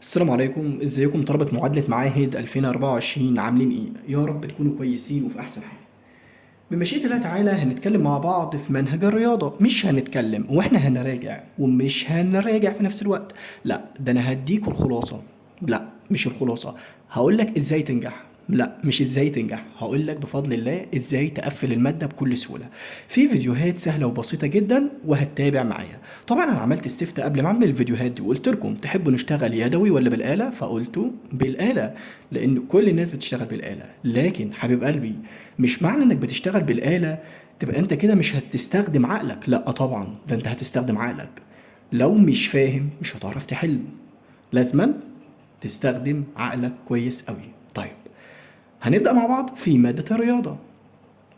السلام عليكم، ازيكم طلبة معادلة معاهد 2024؟ عاملين ايه؟ يا رب تكونوا كويسين وفي احسن حال. بمشيئة الله تعالى هنتكلم مع بعض في منهج الرياضة، مش هنتكلم واحنا هنراجع ومش هنراجع في نفس الوقت. لا، ده انا هديك الخلاصة. لا، مش الخلاصة. هقولك ازاي تنجح. لا، مش ازاي تنجح، هقولك بفضل الله ازاي تقفل المادة بكل سهولة. في فيديوهات سهلة وبسيطة جدا وهتتابع معايا. طبعا انا عملت استفتاء قبل ما اعمل الفيديوهات دي وقلت لكم تحبوا نشتغل يدوي ولا بالآلة، فقلتوا بالآلة. لان كل الناس بتشتغل بالآلة، لكن حبيب قلبي، مش معنى انك بتشتغل بالآلة تبقى انت كده مش هتستخدم عقلك. لا طبعا، ده انت هتستخدم عقلك. لو مش فاهم مش هتعرف تحل. لازما تستخدم عقلك كويس قوي. طيب، هنبدأ مع بعض في مادة الرياضة.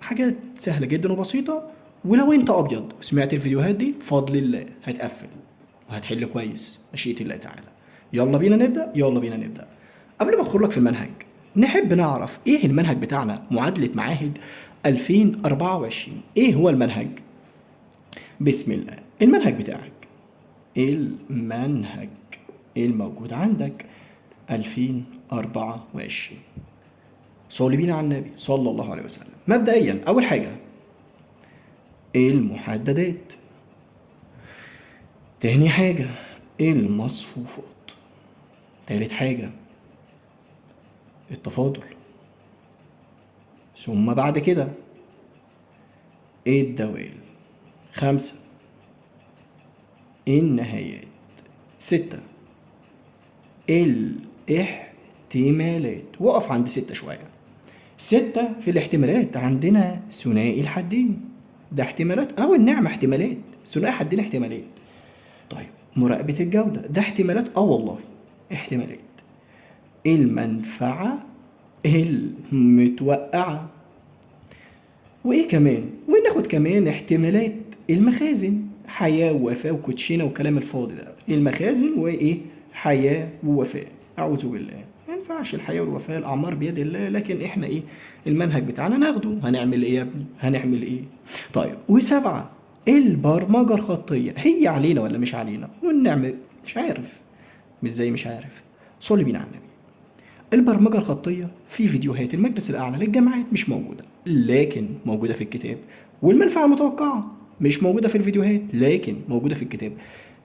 حاجات سهلة جدا وبسيطة. ولو انت ابيض وسمعت الفيديوهات دي بفضل الله هتقفل وهتحل كويس مشيئة الله تعالى. يلا بينا نبدأ، يلا بينا نبدأ. قبل ما ادخل لك في المنهج، نحب نعرف ايه المنهج بتاعنا معادلة معاهد 2024. ايه هو المنهج؟ بسم الله. المنهج بتاعك، المنهج الموجود عندك 2024. صلي بينا على النبي صلى الله عليه وسلم. مبدئيا اول حاجة المحددات. تاني حاجة المصفوفات. تالت حاجة التفاضل. ثم بعد كده الدوال. خمسة النهايات. ستة الاحتمالات. وقف عند ستة شوية. ستة في الاحتمالات عندنا ثنائي الحدين، ده احتمالات أو النعمة احتمالات. ثنائي حدين احتمالات. طيب، مراقبة الجودة ده احتمالات، والله احتمالات. المنفعة المتوقعة. وايه كمان، وناخد كمان احتمالات المخازن، حياة ووفاة وكوتشينة وكلام الفاضي ده. المخازن وايه؟ حياة ووفاة. اعوذ بالله، ما ينفعش الحياة والوفاة، الاعمار بيد الله. لكن احنا ايه؟ المنهج بتاعنا ناخده. هنعمل ايه يا ابني؟ هنعمل ايه؟ طيب، وسبعة البرمجة الخطية. هي علينا ولا مش علينا؟ ونعمل مش عارف. مش زي مش عارف. صلي بينا على النبي. البرمجة الخطية في فيديوهات المجلس الأعلى للجامعات مش موجودة، لكن موجودة في الكتاب. والمنفعة المتوقعة مش موجودة في الفيديوهات، لكن موجودة في الكتاب.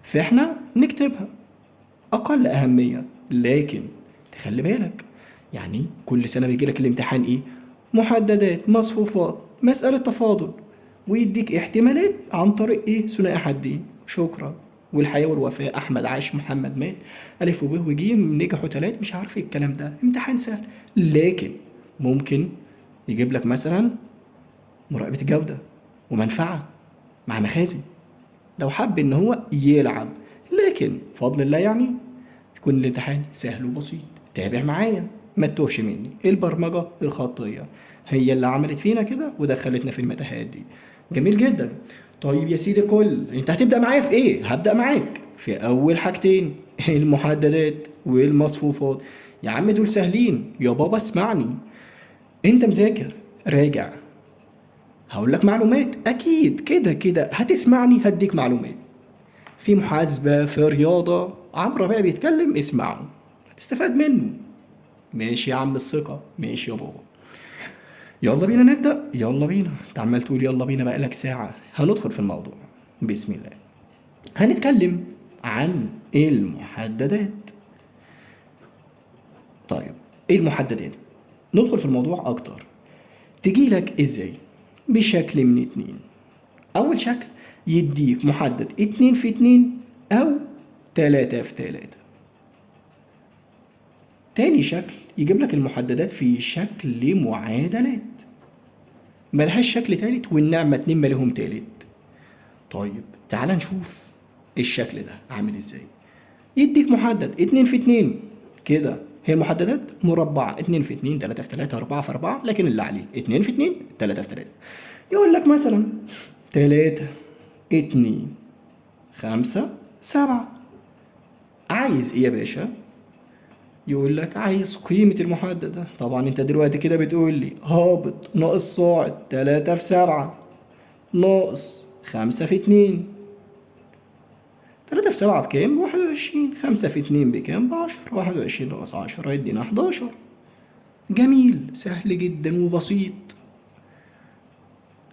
فإحنا نكتبها أقل أهمية، لكن تخلي بالك. يعني كل سنة بيجيلك الامتحان إيه؟ محددات، مصفوفات، مسألة تفاضل، ويديك احتمالات عن طريق إيه؟ ثنائي حدين. شكرا. والحياة والوفاة، أحمد عاش محمد مات، ألف وب وجيم نجحوا تلات، مش عارف إيه الكلام ده. امتحان سهل. لكن ممكن يجيب لك مثلا مراقبة جودة ومنفعة مع مخازن، لو حب ان هو يلعب. لكن فضل الله يعني يكون الامتحان سهل وبسيط. تابع معايا ما تتوهش مني. البرمجة الخطية هي اللي عملت فينا كده ودخلتنا في المتاهات دي. جميل جدا. طيب يا سيدي الكل، انت هتبدأ معايا في ايه؟ هبدأ معاك في اول حاجتين المحددات والمصفوفات. يا عم دول سهلين يا بابا، اسمعني. انت مذاكر؟ راجع. هقول لك معلومات اكيد، كده كده هتسمعني هديك معلومات. في محاسبة، في رياضة، عمرو بقى بيتكلم اسمعه هتستفاد منه. ماشي يا عم الثقة، ماشي يا بابا. يلا بينا نبدأ، يلا بينا. انت عمال تقول يلا بينا بقالك ساعة. هندخل في الموضوع. بسم الله. هنتكلم عن المحددات. طيب، ايه المحددات؟ ندخل في الموضوع اكتر. تجيلك ازاي؟ بشكل من اتنين. اول شكل يديك محدد 2 في 2 او 3 في 3. تاني شكل يجيب لك المحددات في شكل معادلات، ملهاش شكل تالت، والنعمة 2 مالهم تالت. طيب تعال نشوف الشكل ده عامل ازاي. يديك محدد 2 في 2 كده. هي المحددات مربعة، 2 في 2، 3 في 3، 4 في 4، لكن اللي عليك 2 في 2، 3 في 3. يقول لك مثلا 3 2 5 7. عايز ايه يا باشا؟ يقول لك عايز قيمة المحددة. طبعا انت دلوقتي كده بتقول لي هابط ناقص صاعد 3 في 7 ناقص 5 في 2. 3 3 في 7 بكام؟ 21. 5 في 2 بكام؟ ب10. 21 ناقص 10 يدينا 11. جميل، سهل جدا وبسيط.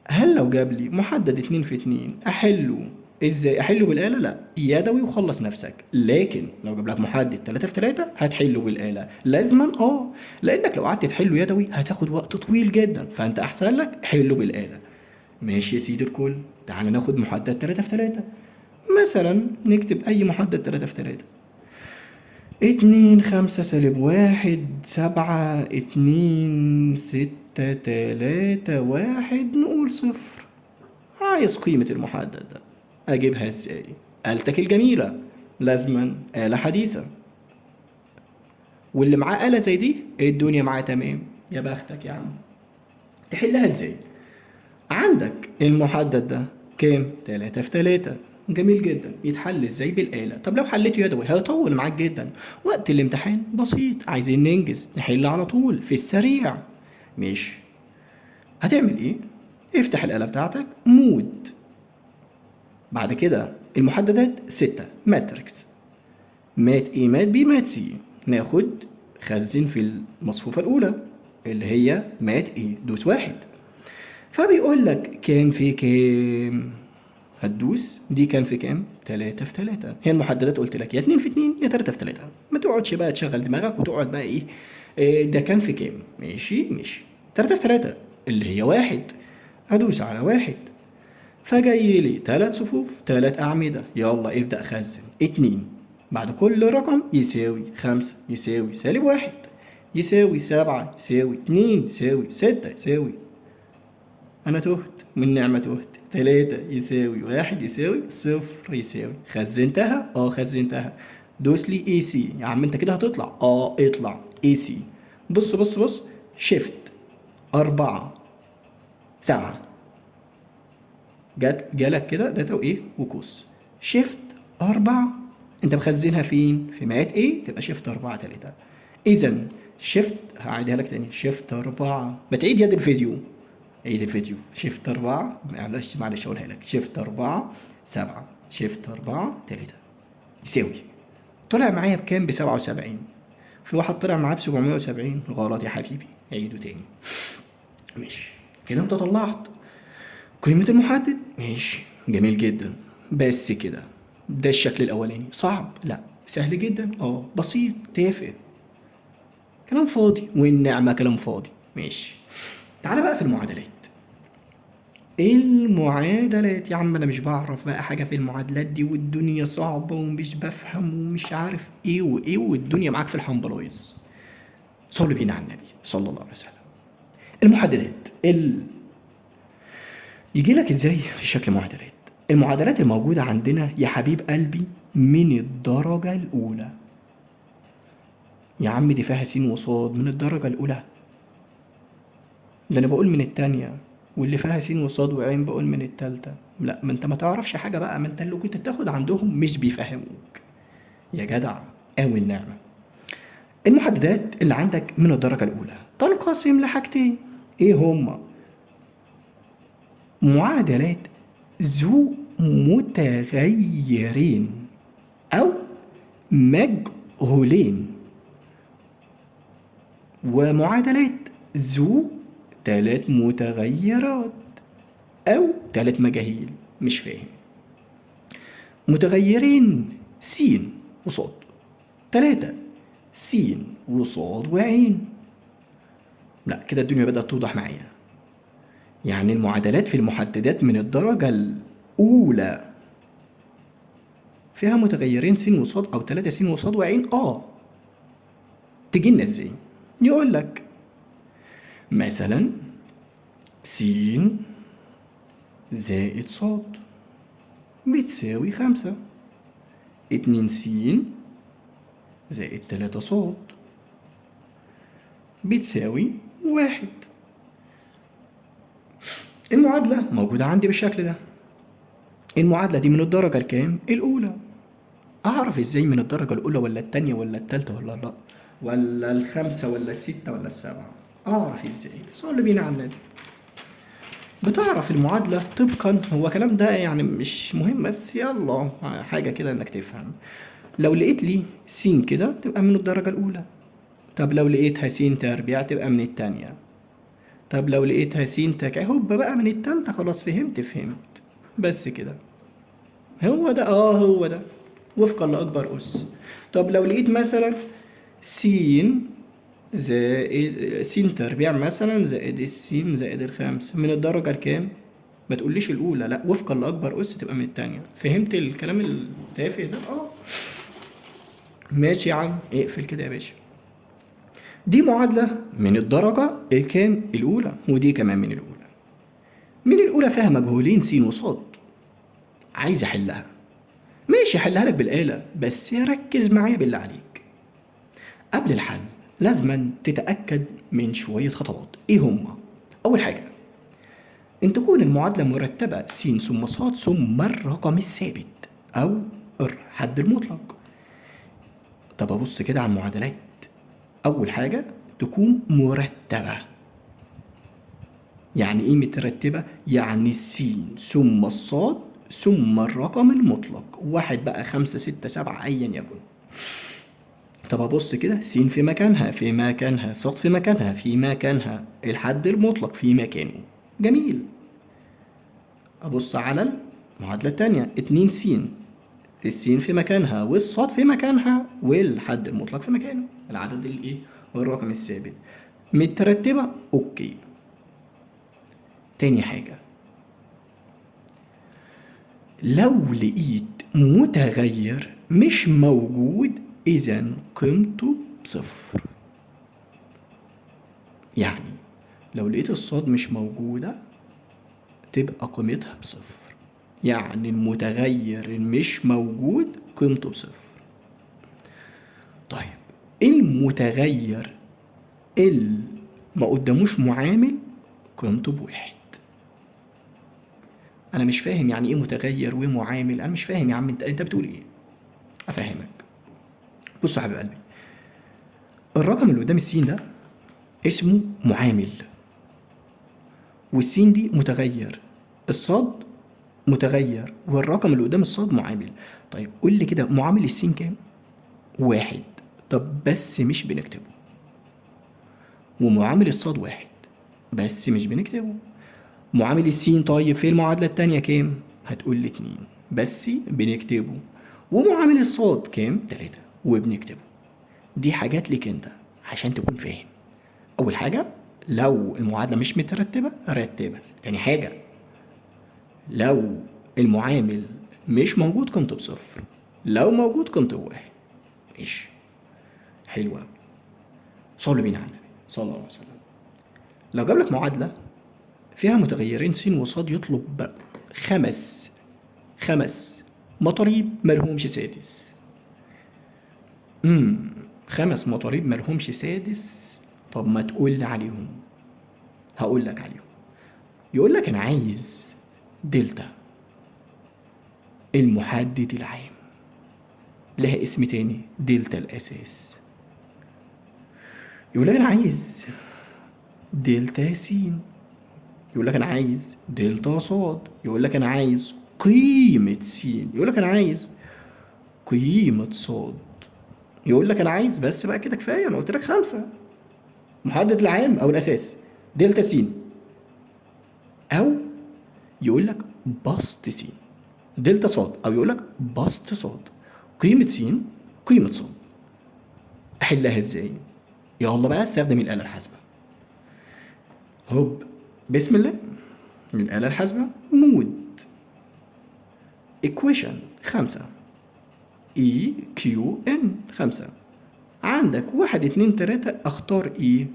هل لو جاب لي محدد 2 في 2 احله ازاي؟ احله بالآلة؟ لا، يدوي وخلص نفسك. لكن لو جاب لك محدد 3 في 3 هتحله بالآلة لازما، لانك لو قعدت تحله يدوي هتاخد وقت طويل جدا، فانت احسن لك حله بالآلة. ماشي يا سيدي الكل، تعال ناخد محدد 3 في 3. مثلا نكتب اي محدد 3 في 3. 2 5 سالب 1 7 2 6 3 1 نقول 0. عايز قيمة المحدد ده أجيبها إزاي؟ آلتك الجميلة لازما آلة حديثة، واللي معاه آلة زي دي الدنيا معاه تمام، يا بختك يا عم. تحلها إزاي؟ عندك المحدد ده كام؟ 3 في 3. جميل جدا، يتحل ازاي؟ بالآلة. طب لو حليته يدوي هيطول معاك جدا، وقت الامتحان بسيط، عايزين ننجز نحل على طول في السريع. ماشي، هتعمل ايه؟ افتح الآلة بتاعتك، مود. بعد كده المحددات 6 ماتريكس، مات ايه مات بي مات سي. ناخد خزن في المصفوفة الأولى اللي هي مات ايه، دوس 1. فبيقول لك كام في كام؟ هتدوس دي كام في كام؟ 3 في 3. هي المحددات قلت لك يا 2 في 2 يا 3 في 3. ما تقعدش بقى تشغل دماغك وتقعد بقى ده كام في كام. ماشي 3 في 3 اللي هي 1. هدوس على 1، فجاي لي 3 صفوف 3 أعمدة. يلا ابدأ خزن. 2 بعد كل رقم يساوي 5 يساوي سالب 1 يساوي 7 يساوي 2 يساوي 6 يساوي، أنا تهت والنعمة تهت. 3 يساوي 1 يساوي 0 يساوي. خزنتها؟ خزنتها. دوس لي اي سي يا عم، انت كده هتطلع. اطلع اي سي. بص شيفت 4 7 جالك كده داتا وايه وقوس. شيفت 4 انت مخزنها فين؟ في مات ايه، تبقى شيفت 4 3. اذا شيفت، هعيدها لك تاني، شيفت 4. بتعيد يد الفيديو، عيد الفيديو. شيفت 4 معلش اقولها لك. شيفت 4 7 شيفت 4 3 يساوي. طلع معايا بكام؟ ب 77. في واحد طلع معاه ب 770. غلط يا حبيبي، عيده تاني. ماشي كده انت طلعت قيمة المحدد. ماشي جميل جدا، بس كده ده الشكل الاولاني. صعب؟ لا، سهل جدا، بسيط، تافه، كلام فاضي والنعمة كلام فاضي. ماشي، تعالى بقى في المعادلات. المعادلات يا عم، انا مش بعرف بقى حاجة في المعادلات دي، والدنيا صعبة ومش بفهم ومش عارف ايه وايه، والدنيا معاك في الحنبلايز. صلي بينا على النبي صلى الله عليه وسلم. المحددات يجي لك ازاي في شكل معادلات؟ المعادلات الموجودة عندنا يا حبيب قلبي من الدرجة الأولى. يا عم دي فيها س وصاد من الدرجة الأولى؟ ده أنا بقول من التانية، واللي فيها س وصاد وعين بقول من التالتة. لا، ما انت ما تعرفش حاجة بقى، ما انت اللي كنت بتاخد عندهم مش بيفهموك يا جدع. أوي النعمة. المحددات اللي عندك من الدرجة الأولى تنقسم لحاجتين، ايه هما؟ معادلات ذو متغيرين أو مجهولين، ومعادلات ذو 3 متغيرات أو 3 مجاهيل. مش فاهم. متغيرين س وصاد، 3 س وصاد وعين. لا كده الدنيا بدأت توضح معايا. يعني المعادلات في المحددات من الدرجة الأولى فيها متغيرين س وصاد أو 3 س وصاد وعين. تجينا ازاي؟ يقول لك مثلا س زائد صاد بتساوي 5. 2 س زائد 3 صاد بتساوي 1. المعادلة موجودة عندي بالشكل ده. المعادلة دي من الدرجة الكام؟ الأولى. أعرف إزاي من الدرجة الأولى ولا التانية ولا التالتة ولا لا ولا الخمسة ولا الستة ولا السبعة؟ أعرف إزاي؟ صلي بينا على النبي. بتعرف المعادلة طبقا، هو كلام ده يعني مش مهم بس يلا حاجة كده انك تفهم. لو لقيت لي س كده تبقى من الدرجة الأولى، طب لو لقيتها س تربيع تبقى من التانية، طب لو لقيتها س هوب بقى من التالتة. خلاص فهمت بس كده. هو ده هو ده وفقا لأكبر أس. طب لو لقيت مثلا س زائد س تربيع مثلا زائد السين زائد الخمس من الدرجة الكام؟ ما تقوليش الأولى، لا وفقا لأكبر أس تبقى من التانية. فهمت الكلام التافه ده؟ ماشي يا عم، اقفل كده يا باشا. دي معادلة من الدرجة الكام؟ الأولى، ودي كمان من الأولى. من الأولى فيها مجهولين س وصاد، عايز أحلها. ماشي أحلها لك بالآلة، بس ركز معايا بالله عليك. قبل الحل لازما تتأكد من شوية خطوات. إيه هما؟ أول حاجة إن تكون المعادلة مرتبة س ثم ص ثم الرقم الثابت أو الحد المطلق. طب أبص كده على المعادلات. أول حاجة تكون مرتبة. يعني إيه مترتبة؟ يعني السين ثم الصاد ثم الرقم المطلق، واحد بقى 5 6 7 أيا يكن. طب أبص كده، س في مكانها في مكانها، صاد في مكانها في مكانها، الحد المطلق في مكانه. جميل. أبص على المعادلة التانية، 2 س، السين في مكانها والصاد في مكانها والحد المطلق في مكانه، العدد الايه والرقم الثابت. مترتبة اوكي. تاني حاجة، لو لقيت متغير مش موجود اذا قيمته بصفر. يعني لو لقيت الصاد مش موجودة تبقى قيمتها بصفر. يعني المتغير مش موجود قيمته بصفر. طيب المتغير اللي ما قداموش معامل قيمته بواحد. انا مش فاهم يعني ايه متغير ومعامل، انا مش فاهم يا عم انت بتقول ايه. افهمك. بص يا حبيب قلبي، الرقم اللي قدام السين ده اسمه معامل، والسين دي متغير، الصاد متغير، والرقم اللي قدام الصاد معامل. طيب قول لي كده، معامل السين كام؟ واحد. طب بس مش بنكتبه. ومعامل الصاد واحد بس مش بنكتبه. معامل السين طيب في المعادلة التانية كام؟ هتقول لي 2 بس بنكتبه. ومعامل الصاد كام؟ 3 وبنكتبه. دي حاجات ليك انت عشان تكون فاهم. أول حاجة، لو المعادلة مش مترتبة رتبها. تاني حاجة، لو المعامل مش موجود قيمته بصفر، لو موجود قيمته بواحد. ماشي، حلوة أوي. صلوا بينا على النبي صلى الله عليه وسلم. لو جاب لك معادلة فيها متغيرين س وصاد، يطلب خمس مطاريب ملهمش سادس. 5 مطاريب ملهمش سادس. طب ما تقول لي عليهم. هقول لك عليهم. يقول لك انا عايز دلتا المحدد العام، لها اسم تاني دلتا الاساس. يقول لك انا عايز دلتا س، يقول لك انا عايز دلتا صاد، يقول لك انا عايز قيمة س، يقول لك انا عايز قيمة صاد، يقول لك انا عايز. بس بقى كده كفاية، انا قلت لك 5. محدد العام او الاساس دلتا س، او يقول لك بسط س دلتا صاد، او يقول لك بسط صاد قيمة س قيمة صاد. احلها ازاي؟ يلا بقى استخدم الآلة الحاسبة. هوب بسم الله. الآلة الحاسبة مود equation 5 E Q N 5. عندك 1 2 3، اختار ايه؟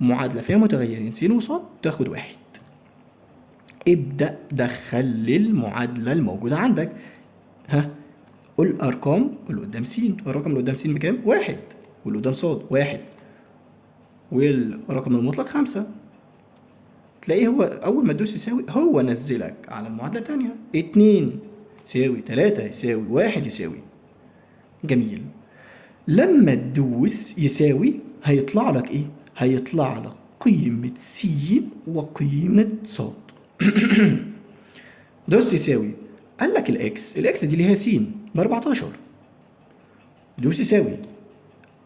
معادلة فيها متغيرين س وصاد تاخد 1. ابدأ دخل للمعادلة الموجودة عندك. ها، قول أرقام اللي قدام س. الرقم اللي قدام س بكام؟ 1. واللي قدام صاد 1. والرقم المطلق 5. تلاقيه هو أول ما تدوس يساوي هو نزلك على المعادلة التانية. 2 يساوي 3 يساوي 1 يساوي. جميل. لما تدوس يساوي هيطلع لك ايه؟ هيطلع لك قيمة س وقيمة صاد. دوس يساوي، قال لك الاكس دي اللي هي س ب 14. دوس يساوي،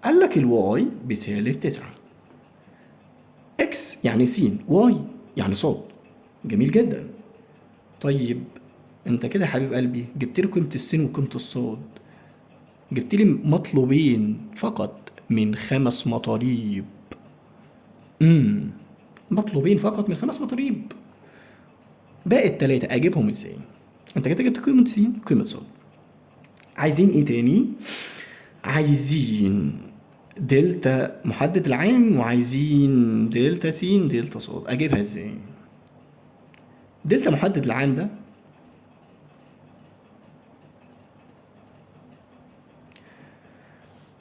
قال لك الواي بسالب 9. اكس يعني س، واي يعني صاد. جميل جدا. طيب انت كده يا حبيب قلبي جبت لي قيمة السين وقيمة الصاد، جبت لي مطلوبين فقط من 5 مطالب. مطلوبين فقط من 5 مطالب. باقي التلاتة اجيبهم ازاي؟ انت كده جبت قيمة س قيمة صاد. عايزين ايه تاني؟ عايزين دلتا محدد العام، وعايزين دلتا س دلتا صاد. اجيبها ازاي؟ دلتا محدد العام ده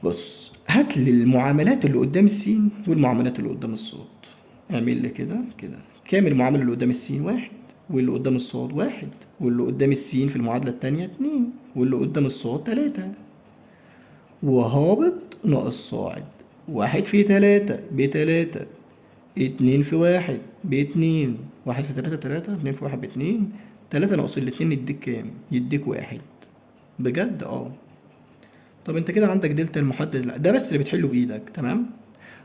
بص، هات لي المعاملات اللي قدام السين والمعاملات اللي قدام الصاد. اعمل لي كده كده. كام المعامل اللي قدام السين؟ 1. واللي قدام الصاد 1. واللي قدام السين في المعادلة التانية 2. واللي قدام الصاد 3. وهابط ناقص صاعد. 1 في 3 ب3. 2 في 1 ب2. 1 في 3 ب3. 2 في 1 ب2. 3 ناقص الاتنين يديك كام؟ يديك 1. بجد طب انت كده عندك دلتا المحدد ده بس اللي بتحله بايدك، تمام؟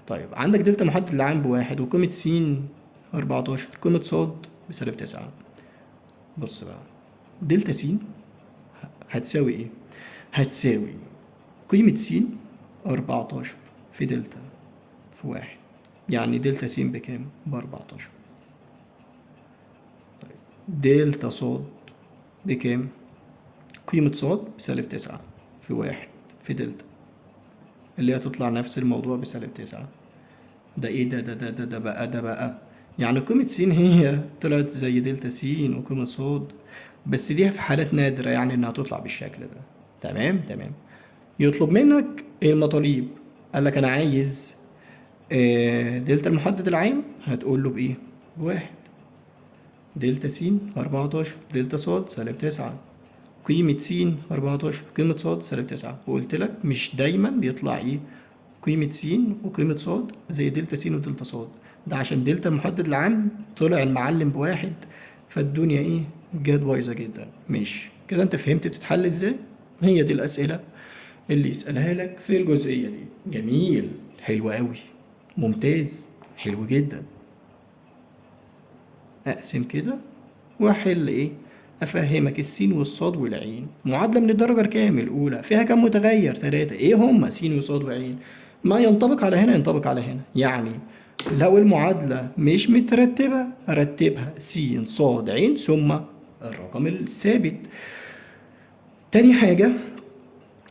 طيب عندك دلتا محدد العام ب1 وقيمة س 14، قيمة صاد بسالب 9. بص بقى، دلتا س هتساوي ايه؟ هتساوي قيمة س 14 في دلتا في 1. يعني دلتا س بكام؟ ب14. دلتا صاد بكام؟ قيمة صاد بسالب 9 في 1 في دلتا، اللي هي تطلع نفس الموضوع بسالب 9. ده ايه ده بقى يعني قيمة س هي طلعت زي دلتا س وقيمة صاد، بس دي في حالات نادرة يعني انها تطلع بالشكل ده. تمام. يطلب منك المطالب، قال لك انا عايز دلتا المحدد العام، هتقول له بايه؟ بواحد. دلتا س 14 دلتا صاد سالب 9. قيمة س 14 قيمة صاد سالب 9. وقلت لك مش دايما بيطلع ايه؟ قيمة س وقيمة صاد زي دلتا س ودلتا صاد. ده عشان دلتا المحدد العام طلع المعلم ب1، فالدنيا ايه؟ جت بايظة جدا. ماشي كده، انت فهمت بتتحل ازاي؟ هي دي الأسئلة اللي يسألها لك في الجزئية دي. جميل، حلو قوي، ممتاز، حلو جدا. اقسم كده واحل ايه؟ افهمك السين والصاد والعين. معادله من الدرجه الكام؟ الاولى. فيها كام متغير؟ 3. ايه هما سين وصاد وعين؟ ما ينطبق على هنا ينطبق على هنا. يعني لو المعادله مش مترتبه رتبها س صاد عين ثم الرقم الثابت. تاني حاجه،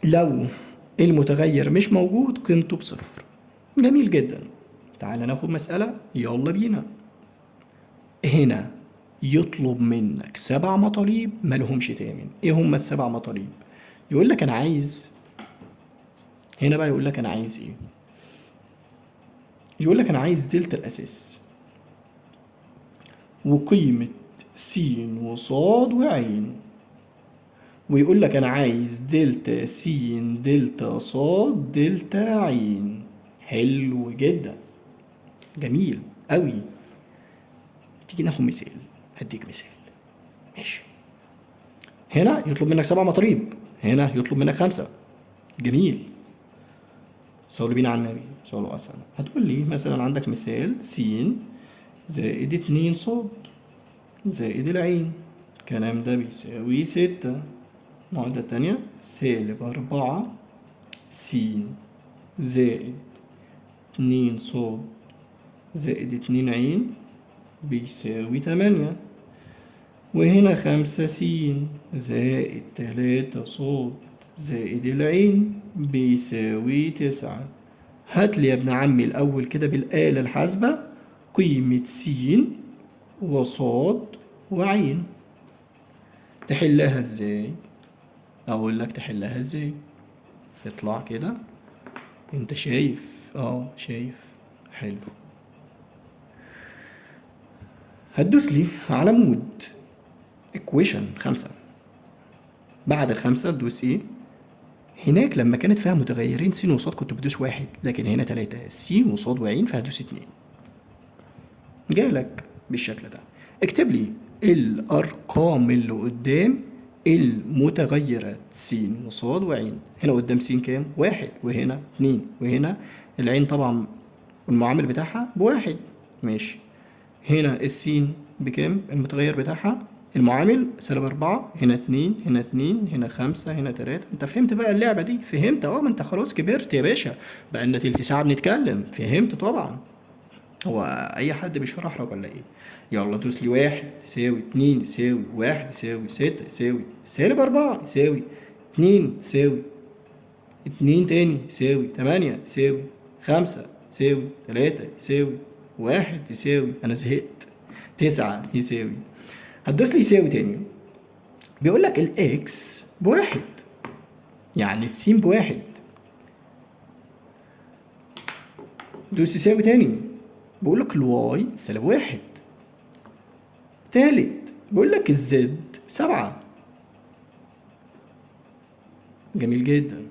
لو المتغير مش موجود قيمته بصفر. جميل جدا. تعال ناخد مسألة، يلا بينا. هنا يطلب منك 7 مطالب مالهمش تامن. ايه هم ال7 مطالب؟ يقول لك انا عايز، هنا بقى يقول لك انا عايز ايه؟ يقول لك انا عايز دلتا الاساس وقيمة س وصاد وعين، ويقول لك انا عايز دلتا س دلتا صاد دلتا عين. حلو جدا، جميل قوي. تيجي ناخد مثال، هديك مثال. ماشي. هنا يطلب منك 7 مطالب، هنا يطلب منك 5. جميل. صلوا بينا على النبي صلى الله عليه وسلم. هتقول لي مثلا عندك مثال س زائد 2 صاد زائد العين، الكلام ده بيساوي 6. المعادلة التانية -4 س زائد 2 صاد زائد 2 عين بيساوي 8. وهنا 5 س زائد 3 صاد زائد العين بيساوي 9. هات لي يا ابن عمي الأول كده بالآلة الحاسبة قيمة س وصاد وعين. تحلها ازاي؟ أقول لك تحلها ازاي. اطلع كده، انت شايف؟ شايف. حلو. هتدوس لي على مود equation 5. بعد ال5 تدوس ايه؟ هناك لما كانت فيها متغيرين س وصاد كنت بدوس 1، لكن هنا 3 س وصاد وعين فهدوس 2. جالك بالشكل ده. اكتب لي الأرقام اللي قدام المتغيرات س وصاد وعين. هنا قدام س كام؟ واحد، وهنا اتنين، وهنا العين طبعا المعامل بتاعها بواحد. ماشي. هنا السين بكام المتغير بتاعها؟ المعامل -4، هنا 2، هنا 2، هنا 5، هنا 3. انت فهمت بقى اللعبة دي؟ فهمت؟ ما انت خلاص كبرت يا باشا، بقى لنا تلت ساعة بنتكلم. فهمت طبعا. هو اي حد بيشرح لك ولا ايه؟ يلا دوس لي. 1 يساوي 2 يساوي 1 يساوي 6 يساوي -4 يساوي 2 يساوي 2 تاني يساوي 8 يساوي 5 يساوي 3 يساوي 1 يساوي، انا زهقت، 9 يساوي. هتدوس لي يساوي تاني، بيقول لك الاكس بواحد، يعني السين بواحد. دوس يساوي تاني، بيقول لك الواي سالب واحد. تالت بيقول لك الزد 7. جميل جدا،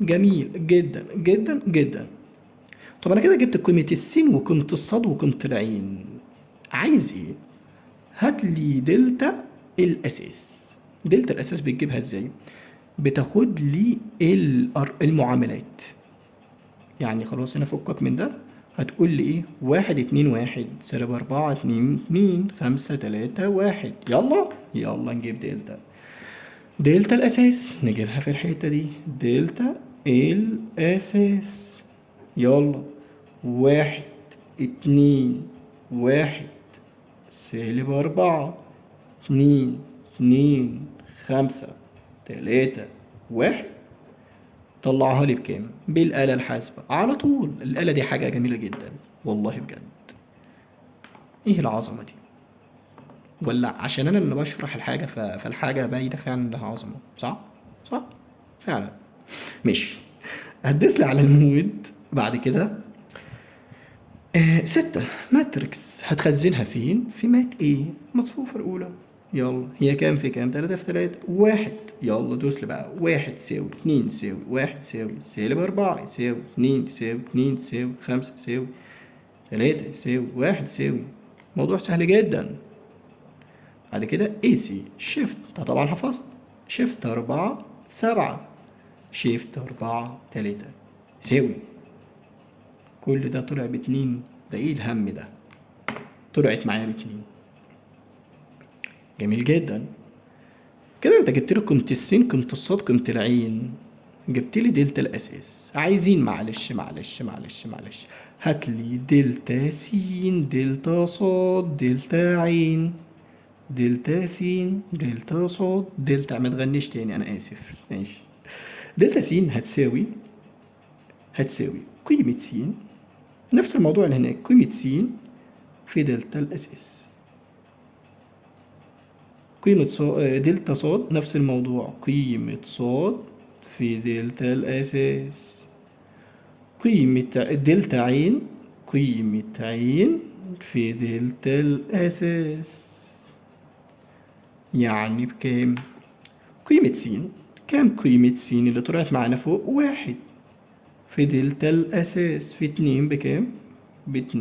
جميل جدا جدا جدا. طب انا كده جبت قيمة السين وقيمة الصاد وقيمة العين، عايز ايه؟ هات لي دلتا الاساس. دلتا الاساس بتجيبها ازاي؟ بتاخد لي المعاملات. يعني خلاص هنا فكك من ده، هتقول لي ايه؟ 1 2 1 -4 2 2 5 3 1. يلا يلا نجيب دلتا. دلتا الاساس نجيبها في الحتة دي، دلتا الاساس. يلا 1 2 1 -4 2 2 5 3 1. طلعها لي بكام؟ بالآلة الحاسبة على طول. الآلة دي حاجة جميلة جدا والله بجد. ايه العظمة دي؟ ولا عشان انا اللي بشرح الحاجة فالحاجة باينة فعلا لها عظمة؟ صح؟ صح؟ فعلا. ماشي. هتدوس لي على المود بعد كده. 6 ماتريكس هتخزنها فين؟ في مات ايه؟ مصفوفة الأولى. يلا هي كام في كام؟ 3 في 3 1. يلا دوس لي بقى. 1 يساوي 2 يساوي 1 يساوي -4 يساوي 2 يساوي 2 يساوي 5 يساوي 3 يساوي 1 يساوي. موضوع سهل جدا. بعد كده اي سي شيفت، انت طبعا حفظت. شيفت 4 7 شيفت 4 3 يساوي. كل ده طلع باتنين. ده ايه الهم ده؟ طلعت معايا باتنين. جميل جدا. كده انت جبت لي قيمة السين قيمة الصاد قيمة العين، جبت لي دلتا الاساس. عايزين معلش هات لي دلتا سين دلتا صاد دلتا عين. دلتا سين دلتا صاد دلتا، ما تغنيش تاني انا اسف. ماشي. دلتا سين هتساوي قيمة سين، نفس الموضوع اللي هناك، قيمة سين في دلتا الاساس. قيمة دلتا صاد نفس الموضوع، قيمة صاد في دلتا الأساس. قيمة دلتا عين، قيمة عين في دلتا الأساس. يعني بكام؟ قيمة س. كام قيمة س اللي طلعت معانا فوق؟ 1 في دلتا الأساس في 2 بكام؟ ب2.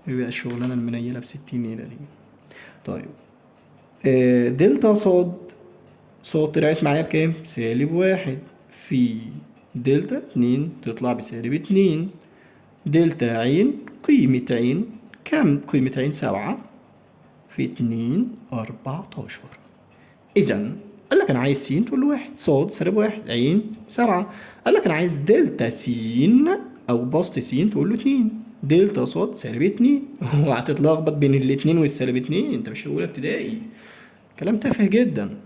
يبقى الشغلانة المنيلة ب60 نيلة دي. طيب دلتا صاد، صاد طلعت معايا بكام؟ -1 في دلتا 2 تطلع بسالب 2. دلتا عين، قيمة عين كام؟ قيمة عين 7 في 2 14. إذا قال لك أنا عايز س، تقول له 1. صاد -1 عين 7. قال لك أنا عايز دلتا س أو بسط س، تقول له 2. دلتا صاد -2. وهتتلخبط بين الاتنين والسالب 2. أنت مش في أولى ابتدائي، كلام تافه جدا.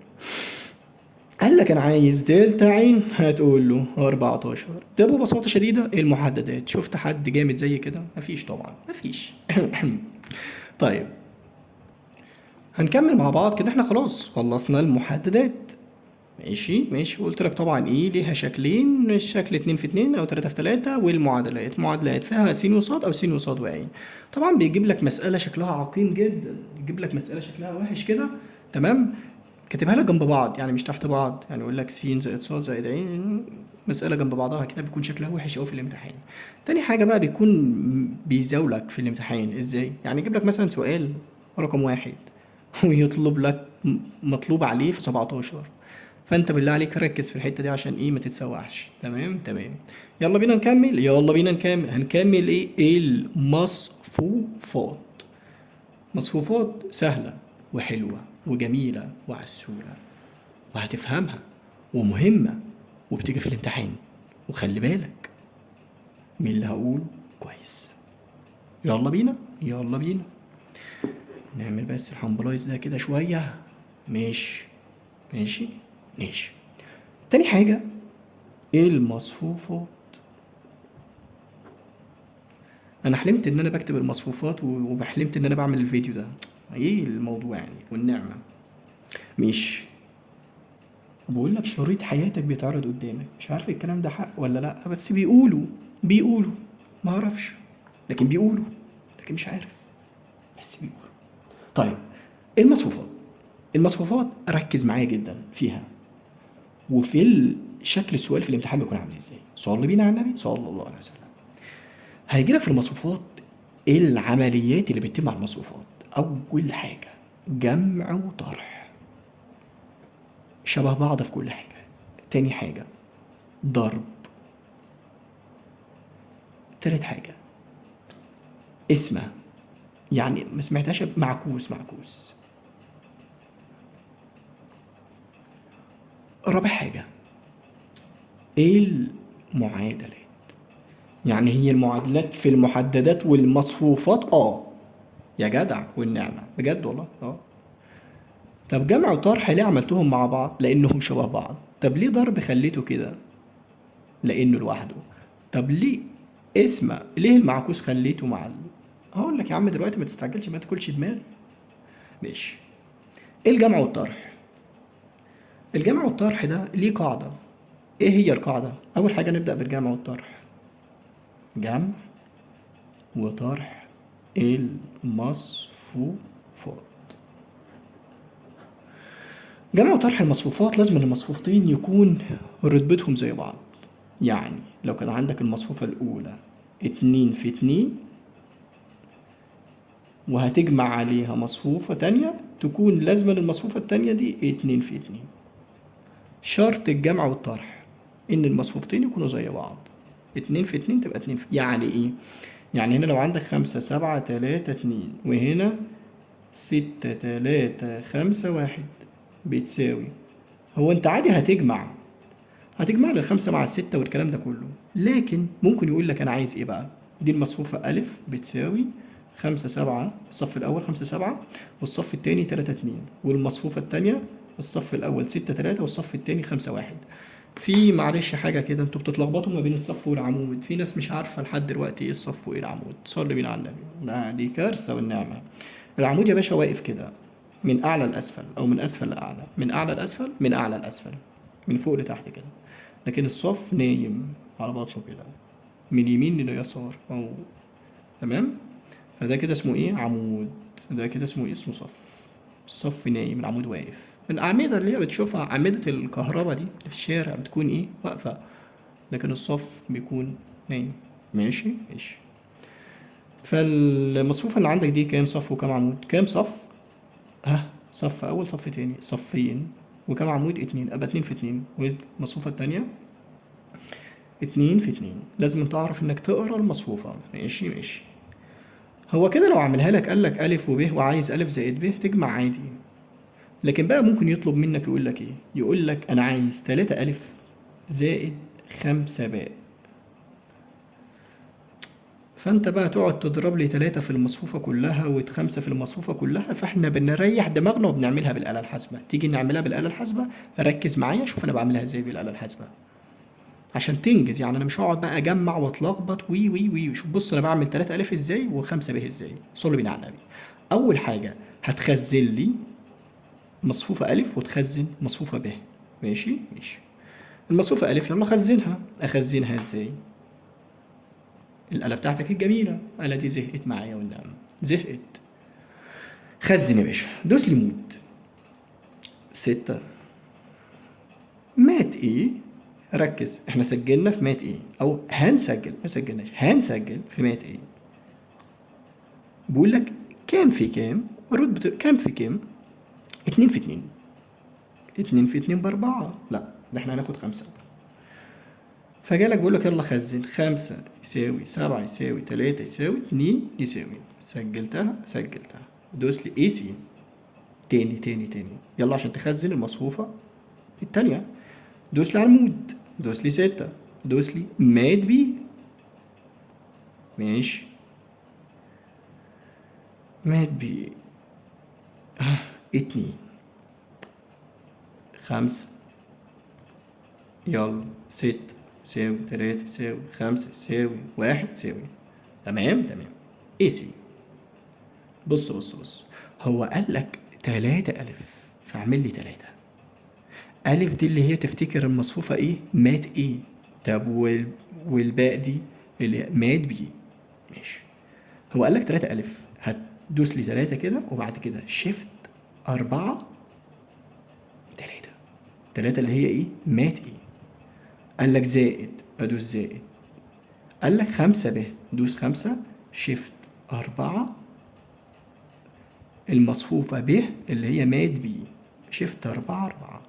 قال لك انا عايز دلتا عين، هتقول له 14. ده ببساطه شديده المحددات. شفت حد جامد زي كده؟ مفيش طبعا، مفيش. طيب هنكمل مع بعض كده. احنا خلاص خلصنا المحددات. ماشي. قلت لك طبعا ايه ليها شكلين، الشكل 2 في 2 او 3 في 3. والمعادلات معادلات فيها س وصاد او س وصاد وعين. طبعا بيجيب لك مسألة شكلها عقيم جدا، يجيب لك مسألة شكلها وحش كده. تمام. كاتبها لك جنب بعض، يعني مش تحت بعض. يعني يقول لك س زائد ص زائد عين، مسألة جنب بعضها كده بيكون شكلها وحش قوي في الامتحان. تاني حاجة بقى بيكون بيزاولك في الامتحان ازاي. يعني يجيب لك مثلا سؤال رقم 1 ويطلب لك مطلوب عليه في 17. فانت بالله عليك ركز في الحته دي عشان ايه ما تتسوحش. تمام تمام. يلا بينا نكمل، يلا بينا نكمل. هنكمل ايه؟ المصفوفات. مصفوفات سهله وحلوه وجميله وعسوله وهتفهمها ومهمه وبتيجي في الامتحان. وخلي بالك من اللي هقوله كويس. يلا بينا يلا بينا. نعمل بس الهامبلايز ده كده شويه. ماشي ماشي ماشي. تاني حاجة المصفوفات. انا حلمت ان انا بكتب المصفوفات وبحلمت ان انا بعمل الفيديو ده. ايه الموضوع يعني والنعمة. مش بقول لك شريط حياتك بيتعرض قدامك، مش عارف الكلام ده حق ولا لا، بس بيقولوا ما اعرفش، لكن بيقولوا، لكن مش عارف، بس بيقولوا. طيب المصفوفات. المصفوفات ركز معايا جدا فيها. وفي شكل السؤال في الامتحان بيكون عامل ازاي؟ صلي بينا على النبي صلى الله عليه وسلم. هيجي لك في المصفوفات ايه العمليات اللي بتتم على المصفوفات. اول حاجه جمع وطرح، شبه بعض في كل حاجه. تاني حاجه ضرب. تالت حاجه اسمها، يعني ما سمعتهاش، معكوس. رابع حاجه ايه المعادلات. يعني هي المعادلات في المحددات والمصفوفات. يا جدع والنعمه بجد والله. طب جمع وطرح ليه عملتهم مع بعض؟ لانهم شبه بعض. طب ليه ضرب خليته كده؟ لانه لوحده. طب ليه المعكوس خليته مع هقول لك يا عم دلوقتي، ما تستعجلش، ما تاكلش دماغي. ماشي. ايه الجمع والطرح؟ الجمع والطرح ده ليه قاعدة. ايه هي القاعدة؟ اول حاجة نبدأ بالجمع والطرح. جمع وطرح المصفوفات. جمع وطرح المصفوفات لازم المصفوفتين يكون رتبتهم زي بعض. يعني لو كان عندك المصفوفة الأولى 2 في 2، وهتجمع عليها مصفوفة تانية، تكون لازما المصفوفة التانية دي 2 في 2. شرط الجمع والطرح إن المصفوفتين يكونوا زي بعض. 2 في 2 تبقى 2 في، يعني إيه؟ يعني هنا لو عندك 5 7 3 2، وهنا 6 3 5 1 بتساوي. هو أنت عادي هتجمع لي الخمسة مع الستة والكلام ده كله، لكن ممكن يقول لك أنا عايز إيه بقى؟ دي المصفوفة ألف بتساوي 5 7، الصف الأول 5 7 والصف التاني 3 2، والمصفوفة التانية الصف الأول 6 3 والصف التاني 5 1. في معلش حاجة كده، انتوا بتتلخبطوا ما بين الصف والعمود، في ناس مش عارفة لحد دلوقتي ايه الصف وايه العمود. صلي بينا على النبي، لا دي كارثة والنعمة. العمود يا باشا واقف كده من أعلى لأسفل، أو من أسفل لأعلى، من أعلى لأسفل، من أعلى لأسفل، من فوق لتحت كده. لكن الصف نايم على بطنه كده، من يمين لليسار أو. تمام. فده كده اسمه ايه؟ عمود. ده كده اسمه ايه؟ اسمه صف. الصف نايم، العمود واقف. الأعمدة اللي هي بتشوفها أعمدة الكهرباء دي اللي في الشارع بتكون ايه؟ واقفة. لكن الصف بيكون نايم. ماشي ماشي. فالمصفوفة اللي عندك دي كام صف وكام عمود؟ كام صف؟ صف أول صف تاني صفين، وكام عمود؟ 2، أبقى 2 في 2. والمصفوفة التانية 2 في 2. لازم تعرف إنك تقرا المصفوفة. ماشي ماشي. هو كده لو عملها لك قال لك ألف وب وعايز ألف زائد ب تجمع عادي. لكن بقى ممكن يطلب منك يقول لك إيه؟ يقول لك أنا عايز 3 ألف زائد 5 باء. فأنت بقى تقعد تضرب لي 3 في المصفوفة كلها و5 في المصفوفة كلها. فإحنا بنريح دماغنا وبنعملها بالآلة الحاسبة. تيجي نعملها بالآلة الحاسبة. ركز معايا، شوف أنا بعملها إزاي بالآلة الحاسبة عشان تنجز. يعني أنا مش هقعد بقى أجمع وأتلخبط وي وي وي. شوف بص أنا بعمل 3 ألف إزاي و5 ب إزاي. صلي بينا على النبي. أول حاجة هتخزن لي مصفوفة ألف وتخزن مصفوفة ب. ماشي ماشي. المصفوفة ألف يلا خزنها. أخزنها إزاي؟ الآلة بتاعتك الجميلة، الآلة دي زهقت معايا والنعم، زهقت. خزن يا باشا، دوس لي مود 6. مات ايه؟ ركز، احنا سجلنا في مات ايه، او هنسجل، ما سجلناش، هنسجل في مات ايه. بيقول لك كام في كام، رتبة كام في كام. اتنين في اتنين. اتنين في اتنين بأربعة، لا ده احنا هناخد خمسة. فجالك بيقول لك يلا خزن، خمسة يساوي سبعة يساوي تلاتة يساوي اتنين يساوي. سجلتها. دوس لي اي سي. تاني يلا عشان تخزن المصفوفة التانية. دوس لي على المود، دوس لي ستة، دوس لي ماد بي. ماشي، ماد بي. اتنين، خمسة، يلا ستة يساوي تلاتة يساوي خمسة يساوي واحد يساوي. تمام. اي سي. بص هو قال لك تلاتة ألف، فاعمل لي تلاتة ألف. دي اللي هي تفتكر المصفوفة ايه؟ مات ايه. طب والباقي دي اللي هي مات بي. ماشي. هو قال لك تلاتة ألف، هتدوس لي تلاتة كده وبعد كده شيفت أربعة تلاتة. تلاتة اللي هي ايه؟ مات ايه. قال لك زائد، ادوس زائد. قال لك خمسة ب، دوس خمسة شيفت أربعة المصفوفة ب اللي هي ماد بي، شيفت أربعة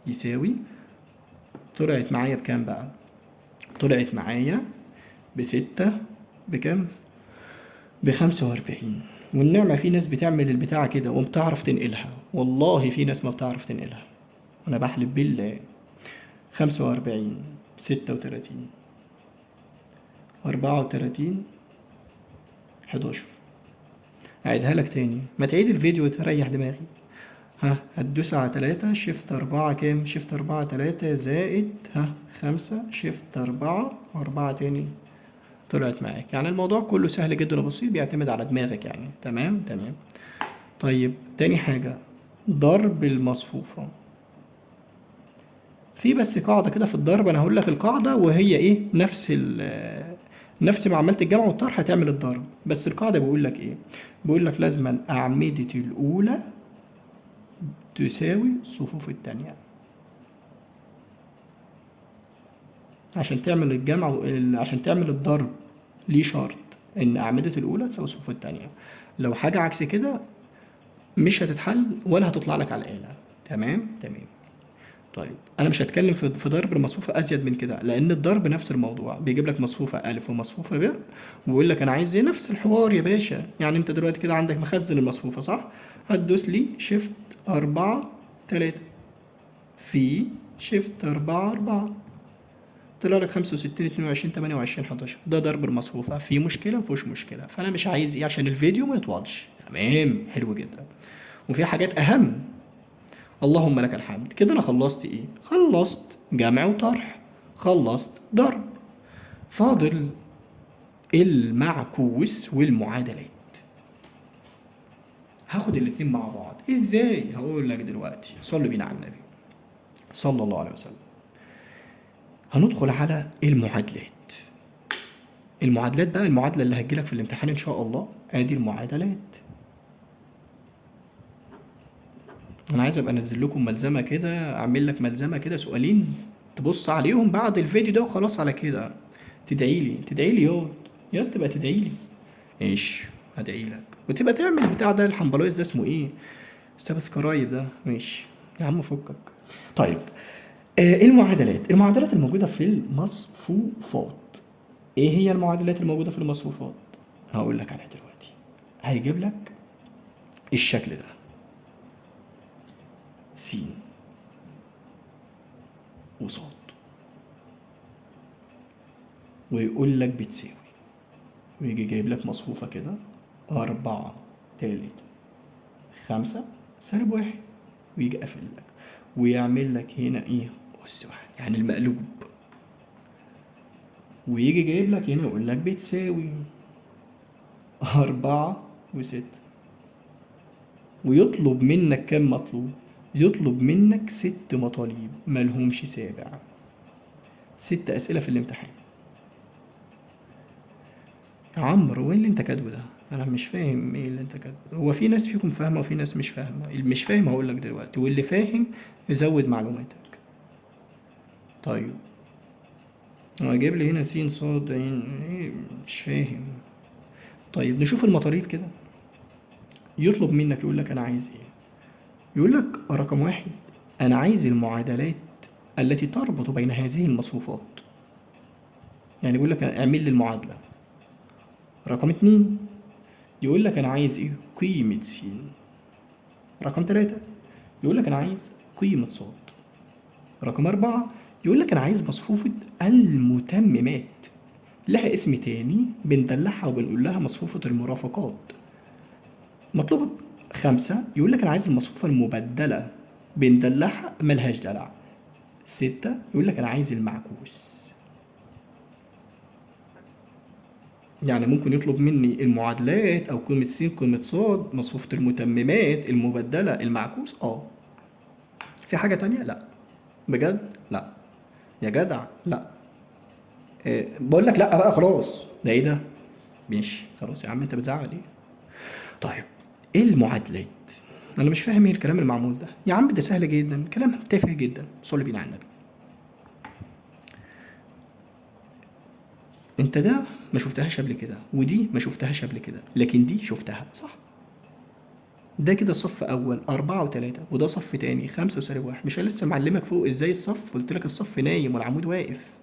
يساوي. طلعت معايا بكام بقى؟ طلعت معايا بستة. بكام؟ ب45. والنعمة في ناس بتعمل البتاعة كده وبتعرف تنقلها، والله في ناس ما بتعرف تنقلها، أنا بحلف بالله. 45، 36، 34، 11. أعيدها لك تاني، ما تعيد الفيديو وتريح دماغي. هتدوس على تلاتة شيفت أربعة كام؟ شيفت أربعة تلاتة زائد خمسة شيفت أربعة تاني. طلعت معاك. يعني الموضوع كله سهل جدا وبسيط، بيعتمد على دماغك يعني. تمام. طيب تاني حاجة، ضرب المصفوفة. في بس قاعدة كده في الضرب، أنا هقول لك القاعدة وهي إيه، نفس معاملة الجمع والطرح هتعمل الضرب. بس القاعدة بيقول لك إيه؟ بيقول لك لازما أعمدة الأولى تساوي صفوف التانية. عشان تعمل الجمع عشان تعمل الضرب ليه شرط إن أعمدة الأولى تساوي صفوف التانية. لو حاجة عكس كده مش هتتحل ولا هتطلع لك على الآلة. تمام. طيب انا مش هتكلم في ضرب المصفوفه ازيد من كده، لان الضرب نفس الموضوع، بيجيب لك مصفوفه الف ومصفوفه ب ويقول لك انا عايز ايه. نفس الحوار يا باشا. يعني انت دلوقتي كده عندك مخزن المصفوفه صح؟ هتدوس لي شيفت أربعة تلاتة في شيفت أربعة. طلع لك 65 22 28 11. ده ضرب المصفوفه. في مشكله؟ مفيهوش مشكله. فانا مش عايز ايه عشان الفيديو ما يطولش. تمام، حلو جدا. وفي حاجات اهم. اللهم لك الحمد. كده انا خلصت ايه؟ خلصت جمع وطرح، خلصت ضرب، فاضل المعكوس والمعادلات. هاخد الاتنين مع بعض ازاي؟ هقول لك دلوقتي. صلوا بينا على النبي صلى الله عليه وسلم. هندخل على المعادلات. المعادلات بقى، المعادلة اللي هتجيلك في الامتحان ان شاء الله، ادي المعادلات. انا عايز ابقى انزل لكم ملزمة كده، اعمل لك ملزمة كده سؤالين تبص عليهم بعد الفيديو ده وخلاص على كده. تدعي لي ياض تبقى تدعي لي. ماشي، هدعي لك وتبقى تعمل البتاع ده الحنبلايز ده اسمه ايه؟ السبسكرايب ده. ماشي يا عم فكك. طيب المعادلات الموجودة في المصفوفات. ايه هي المعادلات الموجودة في المصفوفات؟ هقول لك عليها دلوقتي. هيجيب لك الشكل ده، س وصاد، ويقول لك بتساوي، ويجي جايب لك مصفوفة كده أربعة تالت خمسة سالب واحد، ويجي قافل لك ويعمل لك هنا ايه؟ أس واحد، يعني المقلوب. ويجي جايب لك هنا يقول لك بتساوي أربعة وستة، ويطلب منك كام مطلوب؟ يطلب منك 6 مطالب ملهمش سابع. 6 أسئلة في الامتحان. يا عمرو وين اللي انت كاتبه ده؟ انا مش فاهم ايه اللي انت كاتبه ده. هو في ناس فيكم فاهمه وفي ناس مش فاهمه. اللي مش فاهم هقول لك دلوقتي، واللي فاهم يزود معلوماتك. طيب هو جايب لي هنا س صاد عين ايه؟ مش فاهم. طيب نشوف المطالب كده. يطلب منك يقول لك انا عايز ايه؟ يقول لك رقم واحد، أنا عايز المعادلات التي تربط بين هذه المصفوفات. يعني بيقول لك اعمل لي المعادلة. رقم اتنين يقول لك أنا عايز إيه؟ قيمة س. رقم تلاتة يقول لك أنا عايز قيمة ص. رقم أربعة يقول لك أنا عايز مصفوفة المتممات، لها اسم تاني بندلعها وبنقول لها مصفوفة المرافقات. مطلوب خمسة يقول لك أنا عايز المصفوفة المبدلة، بندلعها ملهاش دلع. ستة يقول لك أنا عايز المعكوس. يعني ممكن يطلب مني المعادلات أو قيمة س قيمة ص، مصفوفة المتممات، المبدلة، المعكوس. في حاجة تانية؟ لأ. بجد؟ لأ. يا جدع لأ. بقول لك لأ بقى خلاص. ده إيه ده؟ ماشي خلاص يا عم، أنت بتزعل إيه؟ طيب إيه المعادلات؟ أنا مش فاهم إيه الكلام المعمول ده. يا عم ده سهل جدا، كلام تافه جدا، صلي بينا على النبي. أنت ده ما شفتهاش قبل كده، ودي ما شفتهاش قبل كده، لكن دي شفتها صح؟ ده كده صف أول 4 و3، وده صف تاني 5 و-1. مش أنا لسه معلمك فوق إزاي الصف؟ قلت لك الصف نايم والعمود واقف.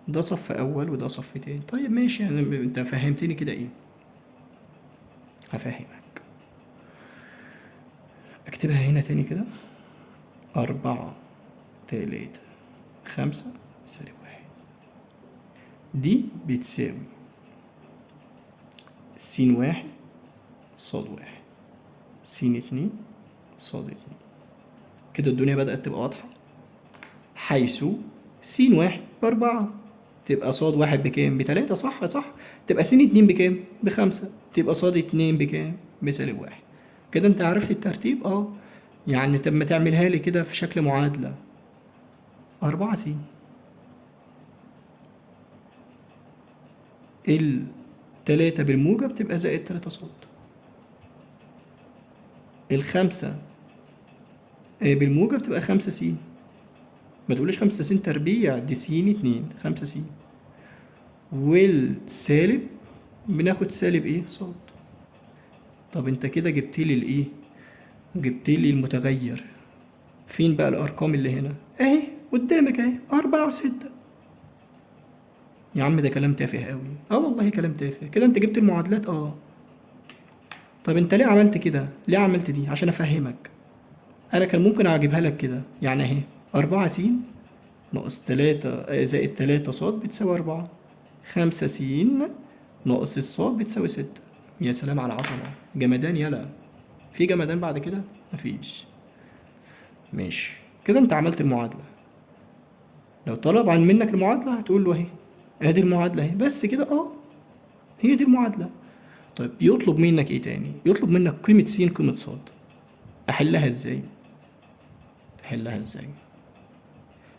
ده صف أول وده صف تاني. طيب ماشي، أنت فهمتني كده إيه؟ هفهمك. اكتبها هنا تاني كده. 4 3 5 -1. دي بتساوي س1 ص1 س2 ص2. كده الدنيا بدأت تبقى واضحة. حيث س1 ب4 تبقى ص1 بكام؟ ب3. صح صح. تبقى س2 بكام؟ ب5. تبقى ص2 بكام؟ ب-1. كده انت عرفت الترتيب. يعني طب ما تعملها لي كده في شكل معادلة. 4 س التلاتة بالموجب تبقى زائد 3 ص. الخمسة بالموجب تبقى 5 س. ما تقوليش 5 س تربيع، دي س2 5 س. والسالب بناخد سالب ايه؟ ص. طب انت كده جبت لي الايه؟ جبت لي المتغير. فين بقى الارقام اللي هنا؟ اهي قدامك اهي، 4 و6. يا عم ده كلام تافه قوي. والله كلام تافه. كده انت جبت المعادلات. طب انت ليه عملت كده؟ ليه عملت دي؟ عشان افهمك. انا كان ممكن اجيبها لك كده، يعني اهي 4 س ناقص 3 زائد 3 ص بتساوي 4. 5 س ناقص الصاد بتساوي 6. يا سلام على العظمة. جمدان يلا. في جمدان بعد كده؟ مفيش. ماشي كده انت عملت المعادلة. لو طلب عن منك المعادلة هتقول له اهي، ادي المعادلة اهي، بس كده. هي دي المعادلة. طيب يطلب منك ايه تاني؟ يطلب منك قيمة س قيمة ص. احلها ازاي؟ حلها ازاي؟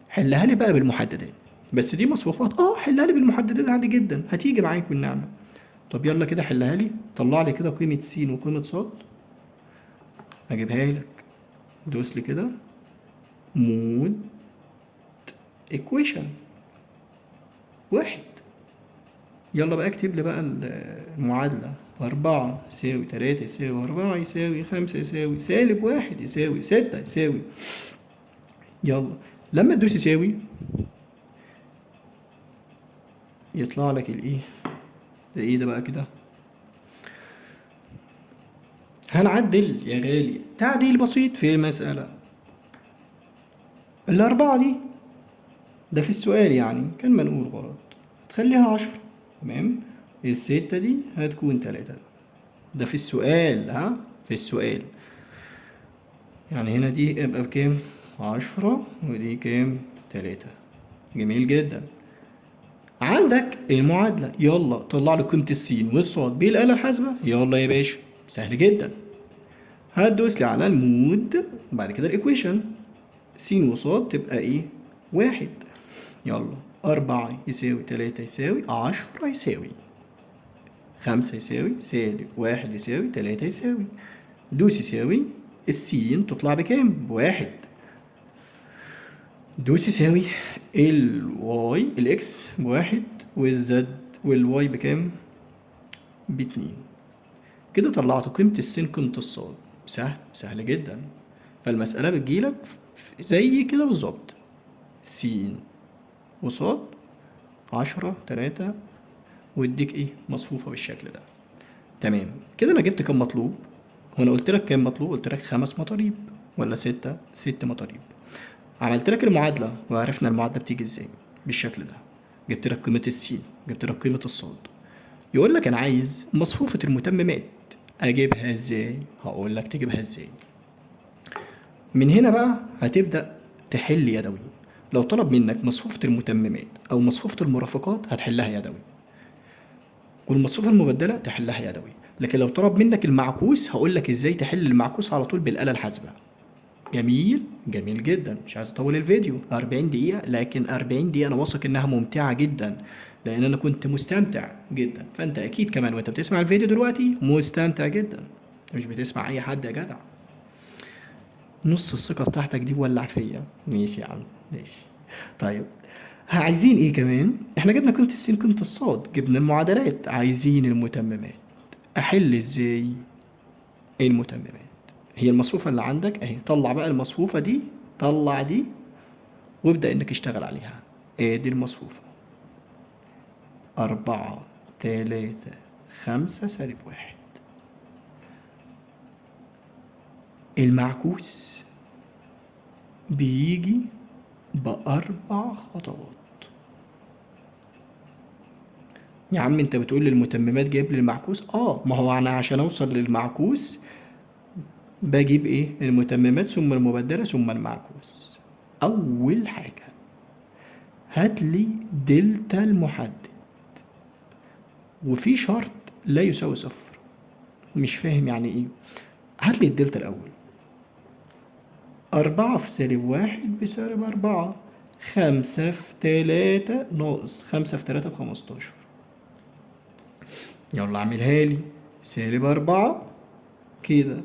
حلها لي بقى بالمحددات. بس دي مصفوفات. حلها لي بالمحددات عادي جدا، هتيجي معاك بالنعمة. طب يلا كده حلها لي. طلع لي كده قيمة س وقيمة ص. اجيبها لك. دوس لي كده. مود equation 1. يلا بقى اكتب لي بقى المعادلة. 4 يساوي 3 يساوي 4 يساوي 5 يساوي -1 يساوي 6 يساوي. يلا لما تدوس يساوي يطلع لك الايه ده؟ ايه ده بقى كده؟ هنعدل يا غالي تعديل بسيط في المسألة. الأربعة دي ده في السؤال يعني كان منقول غلط، هتخليها 10. تمام. الستة دي هتكون 3. ده في السؤال. في السؤال. يعني هنا دي يبقى بكام؟ 10 ودي كام؟ 3. جميل جدا. عندك المعادلة. يلا طلع لي قيمة السين والصاد بالآلة الحاسبة. يلا يا باشا، سهل جدا. هتدوس لي على المود وبعد كده الإيكويشن. س وصاد تبقى ايه؟ 1. يلا 4 يساوي 3 يساوي 10 يساوي 5 يساوي -1 يساوي 3 يساوي. دوس يساوي. السين تطلع بكام؟ ب1. دوس يساوي. الواي الاكس ب1 والزد والواي بكام؟ ب2. كده طلعت قيمة السين قيمة الصاد. سهل جدا. فالمسألة بتجيلك زي كده بالظبط، س وصاد 10 3 ويديك ايه مصفوفة بالشكل ده. تمام كده انا جبت كام مطلوب؟ هو انا قلت لك كام مطلوب؟ قلت لك 5 مطالب ولا 6؟ 6 مطالب. عملت لك المعادلة وعرفنا المعادلة بتيجي ازاي بالشكل ده. جبت لك قيمة السين، جبت لك قيمة الصاد. يقول لك انا عايز مصفوفة المتممات، اجيبها ازاي؟ هقول لك تجيبها ازاي. من هنا بقى هتبدأ تحل يدوي. لو طلب منك مصفوفة المتممات او مصفوفة المرافقات هتحلها يدوي، والمصفوفة المبدلة تحلها يدوي. لكن لو طلب منك المعكوس هقول لك ازاي تحل المعكوس على طول بالآلة الحاسبة. جميل جميل جدا. مش عايز اطول الفيديو 40 دقيقة، لكن 40 دقيقة انا واثق انها ممتعة جدا، لان انا كنت مستمتع جدا. فانت اكيد كمان وانت بتسمع الفيديو دلوقتي مستمتع جدا. انت مش بتسمع اي حد يا جدع. نص الثقة بتاعتك دي ولع فيا. ماشي يا عم ماشي. طيب عايزين ايه كمان؟ احنا جبنا قيمة السين قيمة الصاد، جبنا المعادلات، عايزين المتممات. احل ازاي المتممات؟ هي المصفوفة اللي عندك اهي، طلع بقى المصفوفة دي، طلع دي وابدأ انك اشتغل عليها. ادي المصفوفة 4 3 5 -1. المعكوس بيجي بأربع خطوات. يا عم انت بتقول لي المتممات جايب لي المعكوس، ما هو انا عشان اوصل للمعكوس بجيب ايه؟ المتممات ثم المبدلة ثم المعكوس. اول حاجة هات لي دلتا المحدد، وفي شرط لا يساوي صفر. مش فاهم يعني ايه. هات لي الدلتا الاول. 4 في -1 بسالب 4. 5 في 3 ناقص 5 في 3 ب15. يلا اعملها لي. -4 كده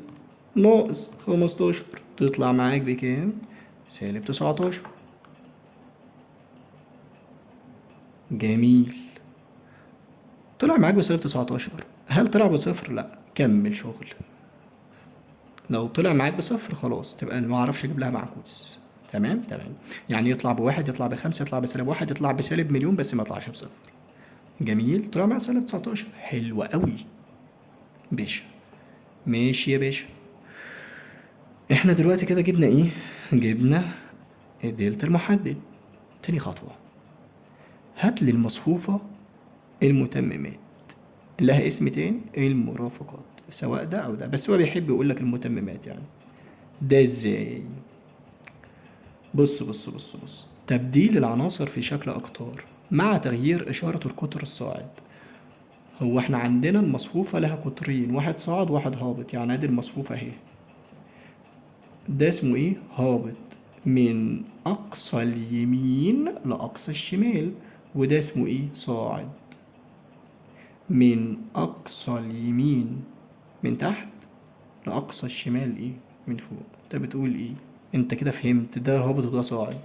ناقص 15 تطلع معاك بكام؟ -19. جميل. طلع معاك ب -19. هل طلع بصفر؟ لا، كمل شغل. لو طلع معاك بصفر خلاص تبقى ما اعرفش اجيب لها معكوس. تمام تمام. يعني يطلع بواحد، يطلع بخمسة، يطلع بسالب 1، يطلع بسالب مليون، بس ما يطلعش بصفر. جميل. طلع معاك -19. حلو قوي باشا. ماشي يا باشا. احنا دلوقتي كده جبنا ايه؟ جبنا الدلتا المحدد. تاني خطوة هات لي المصفوفة المتممات، لها اسم تاني المرافقات، سواء ده او ده، بس هو بيحب يقول لك المتممات يعني. ده ازاي؟ بص، تبديل العناصر في شكل أقطار مع تغيير إشارة القطر الصاعد. هو احنا عندنا المصفوفة لها قطرين، واحد صاعد واحد هابط، يعني ادي المصفوفة اهي. ده اسمه ايه؟ هابط من أقصى اليمين لأقصى الشمال. وده اسمه ايه؟ صاعد من أقصى اليمين من تحت لأقصى الشمال ايه؟ من فوق. انت بتقول ايه؟ انت كده فهمت ده هابط وده صاعد.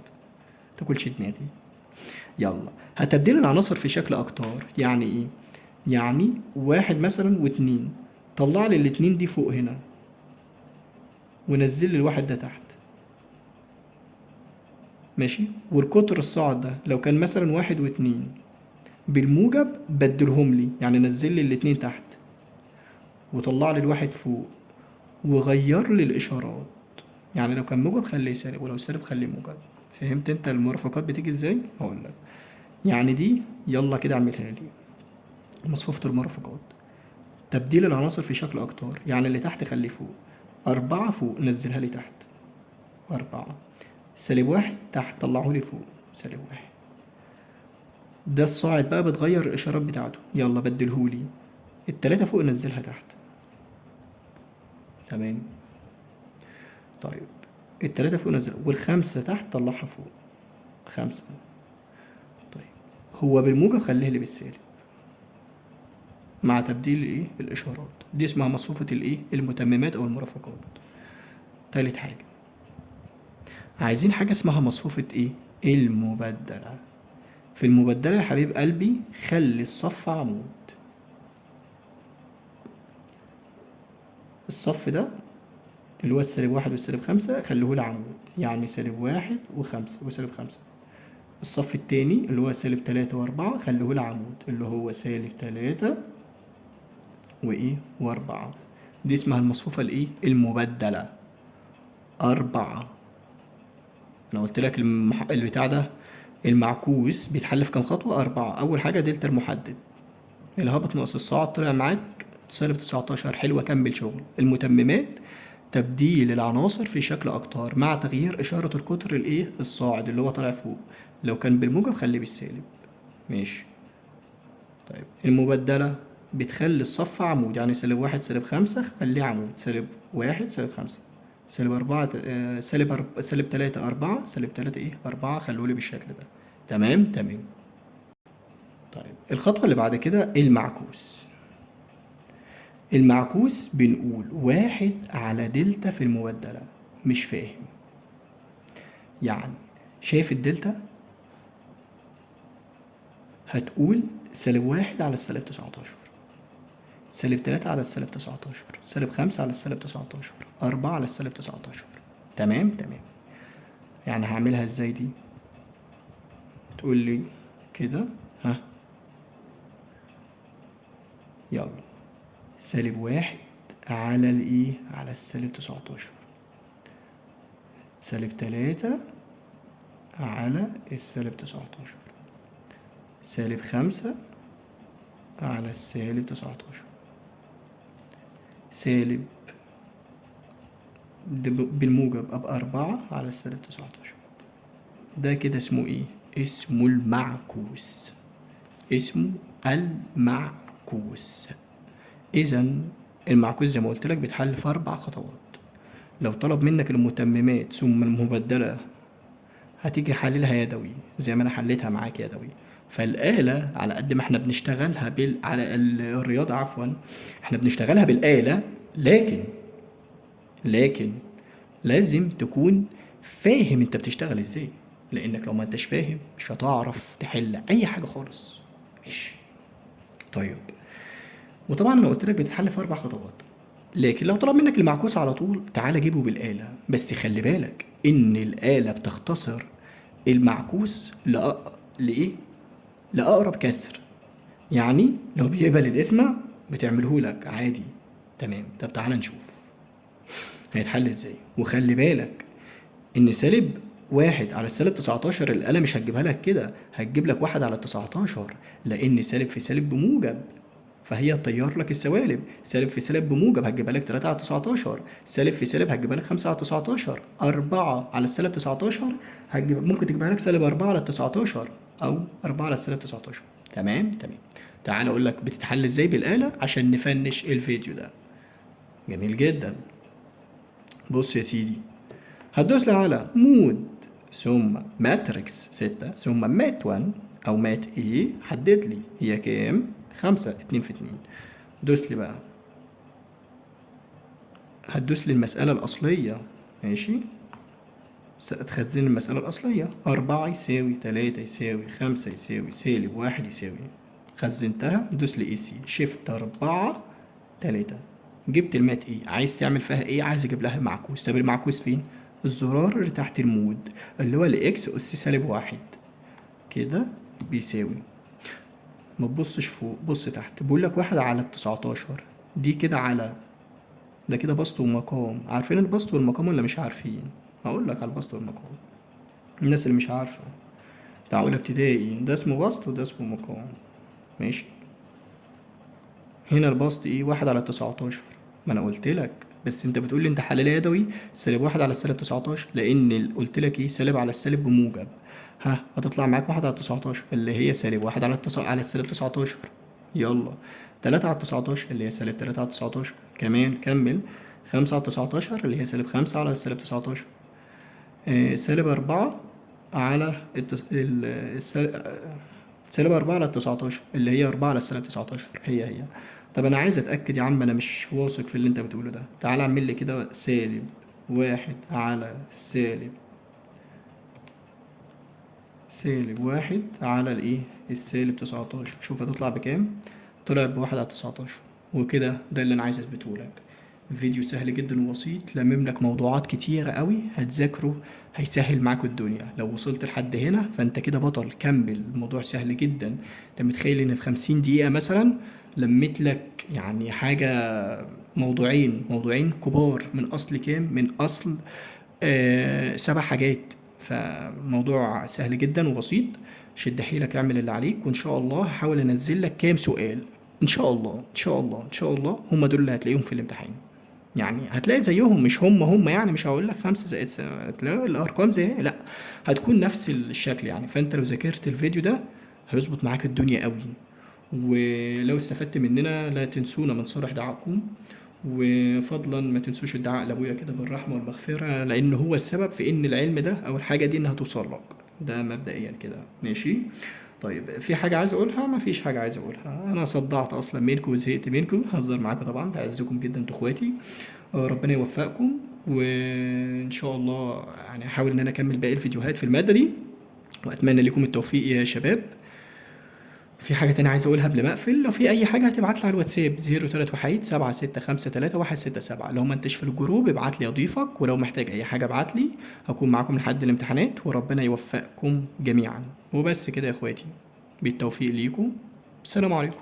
تاكلش دماغي. يلا هتبديل العناصر في شكل أقطار يعني ايه؟ يعني واحد مثلا واتنين، طلع لي الاتنين دي فوق هنا ونزل لي الواحد ده تحت. ماشي. والقطر الصاعد ده لو كان مثلا واحد واتنين بالموجب بدلهم لي، يعني نزل لي الاتنين تحت وطلع لي الواحد فوق وغير لي الإشارات. يعني لو كان موجب خليه سالب، ولو سالب خليه موجب. فهمت انت المرافقات بتيجي ازاي؟ هقول لك. يعني دي يلا كده اعملها لي. مصفوفة المرافقات، تبديل العناصر في شكل أقطار، يعني اللي تحت خليه فوق. 4 فوق نزلها لي تحت. 4 -1 تحت طلعه لي فوق. -1. ده الصاعد بقى بتغير الإشارات بتاعته، يلا بدلهولي. التلاتة فوق نزلها تحت. تمام. طيب التلاتة فوق نزلها، والخمسة تحت طلعها فوق. 5. طيب هو بالموجب خليها لي بالسالب مع تبديل ايه؟ الإشارات. دي اسمها مصفوفة الايه؟ المتممات أو المرافقات. تالت حاجة عايزين حاجة اسمها مصفوفة ايه؟ المبدلة. في المبدلة يا حبيب قلبي خلي الصف عمود. الصف ده اللي هو السالب واحد والسالب خمسة خليهولي عمود، يعني سالب واحد وخمسة وسالب خمسة. الصف التاني اللي هو سالب تلاتة وأربعة خليهولي عمود، اللي هو سالب تلاتة وإيه وأربعة. دي اسمها المصفوفة الإيه المبدلة. أربعة. أنا قلت لك البتاع ده المعكوس بيتحل في كام خطوة؟ أربعة. أول حاجة دلتا المحدد، الهابط ناقص الصاعد طلع معاك سالب 19. حلوة، كمل شغل. المتممات تبديل العناصر في شكل أقطار مع تغيير إشارة القطر الإيه الصاعد اللي هو طالع فوق، لو كان بالموجب خليه بالسالب. ماشي. طيب المبدلة بتخلي الصف عمود، يعني سالب واحد سالب خمسة خليه عمود، سالب واحد سالب خمسة، سالب أربعة سالب تلاتة أربعة، سالب تلاتة إيه أربعة، خلولي بالشكل ده. تمام تمام. طيب الخطوة اللي بعد كده المعكوس. المعكوس بنقول واحد على دلتا في المبدلة. مش فاهم يعني. شايف الدلتا؟ هتقول سالب واحد على السالب 19، سالب تلاتة على السالب 19، سالب خمسة على السالب 19، أربعة على السالب 19. تمام تمام. يعني هعملها ازاي دي؟ تقول لي كده. ها يلا. سالب واحد على الايه على السالب 19، سالب تلاتة على السالب 19، سالب خمسة على السالب 19، سالب بالموجب أبقى أربعة على السالب 19. ده كده اسمه ايه؟ اسمه المعكوس. اسمه المعكوس. إذا المعكوس زي ما قلت لك بيتحل في 4 خطوات. لو طلب منك المتممات ثم المبدلة هتيجي حللها يدوي زي ما أنا حليتها معاك يدوي. فالآلة على قد ما احنا بنشتغلها على الرياضة عفوا، احنا بنشتغلها بالآلة، لكن لازم تكون فاهم انت بتشتغل ازاي، لانك لو ما انتش فاهم مش هتعرف تحل اي حاجة خالص. ماشي. طيب وطبعا انا قلت لك بتتحل في 4 خطوات، لكن لو طلب منك المعكوس على طول تعالى جيبه بالآلة. بس خلي بالك ان الآلة بتختصر المعكوس لإيه؟ لأقرب كسر. يعني لو بيقبل القسمة بتعمله لك عادي. تمام. طب تعالى نشوف هيتحل ازاي. وخلي بالك ان سالب واحد على السالب 19 الآلة مش هتجيبها لك كده، هتجيب لك واحد على 19، لأن سالب في سالب بموجب، فهي تطير لك السوالب. سالب في سالب بموجب هتجيبها لك 3 على 19، سالب في سالب هتجيبها لك 5 على 19، 4 على السالب 19 ممكن تجيبها لك سالب 4 على 19 أو 4 على السالب 19. تمام تمام. تعال أقول لك بتتحل إزاي بالآلة عشان نفنش الفيديو ده. جميل جدا. بص يا سيدي، هتدوس لي على مود ثم ماتريكس 6 ثم مات 1 أو مات إيه، حدد لي هي كام؟ 5 2 في 2. دوس لي بقى. هتدوس لي المسألة الأصلية. ماشي. تخزن المسألة الأصلية 4 يساوي 3 يساوي 5 يساوي سالب 1 يساوي. خزنتها. دوس لي اي سي شيفت 4 3. جبت المات ايه، عايز تعمل فيها ايه؟ عايز اجيب لها المعكوس. طب المعكوس فين؟ الزرار اللي تحت المود اللي هو الاكس اس سالب 1 كده بيساوي. ما تبصش فوق، بص تحت. بقول لك 1 على 19 دي كده على ده كده بسط ومقام. عارفين البسط والمقام ولا مش عارفين؟ هقول لك على البسط والمقام. الناس اللي مش عارفة بتاع أولى ابتدائي، ده اسمه بسط وده اسمه مقام. ماشي. هنا البسط ايه؟ 1 على 19. ما انا قلت لك، بس انت بتقول لي انت حلال يدوي سالب 1 على السالب 19، لان قلت لك ايه؟ سالب على السالب بموجب. ها هتطلع معاك 1 على 19 اللي هي سالب 1 على السالب 19. يلا. 3 على 19 اللي هي سالب 3 على 19. كمان كمل. 5 على 19 اللي هي سالب 5 على السالب 19. سالب 4 على سالب 4 على 19 اللي هي 4 على السالب 19. هي. طب أنا عايز أتأكد يا عم، أنا مش واثق في اللي أنت بتقوله ده. تعالى أعمل لي كده سالب 1 على الإيه السالب 19. شوف هتطلع بكام. طلعت ب1 على 19. وكده ده اللي أنا عايز أثبته لك. فيديو سهل جدا وبسيط، لمم لك موضوعات كتيرة قوي هتذاكره، هيسهل معاك الدنيا. لو وصلت لحد هنا فانت كده بطل، كمل، الموضوع سهل جدا. انت متخيل ان في 50 دقيقة مثلا لميت لك يعني حاجة، موضوعين كبار من اصل كام، من اصل 7 حاجات. فموضوع سهل جدا وبسيط. شد حيلك، اعمل اللي عليك، وان شاء الله هحاول انزل لك كام سؤال. ان شاء الله ان شاء الله ان شاء الله هم دول اللي هتلاقيهم في الامتحان. يعني هتلاقي زيهم، مش هم يعني مش هقول لك 5 زائد هتلاقي الارقام زي لا، هتكون نفس الشكل يعني. فانت لو ذاكرت الفيديو ده هيظبط معاك الدنيا قوي. ولو استفدت مننا لا تنسونا من صالح دعائكم، وفضلا ما تنسوش الدعاء لابويا كده بالرحمه والمغفره، لان هو السبب في ان العلم ده او الحاجه دي انها توصل لك. ده مبدئيا كده ماشي. طيب في حاجة عايز أقولها؟ ما فيش حاجة عايز أقولها، أنا صدعت أصلا منكم وزهقت منكم، هزر معاكم طبعا، بعزكم جدا انتوا إخواتي. ربنا يوفقكم، وإن شاء الله يعني هحاول إن أنا أكمل باقي الفيديوهات في المادة دي، وأتمنى لكم التوفيق يا شباب. في حاجة تانية عايز أقولها قبل ما أقفل؟ لو في أي حاجة هتبعت لي على الواتساب 03 وحيد 7653167. لو ما انتش في الجروب ابعت لي أضيفك، ولو محتاج أي حاجة ابعت لي، هكون معاكم لحد الامتحانات، وربنا يوفقكم جميعا. وبس كده يا إخواتي، بالتوفيق ليكم، السلام عليكم.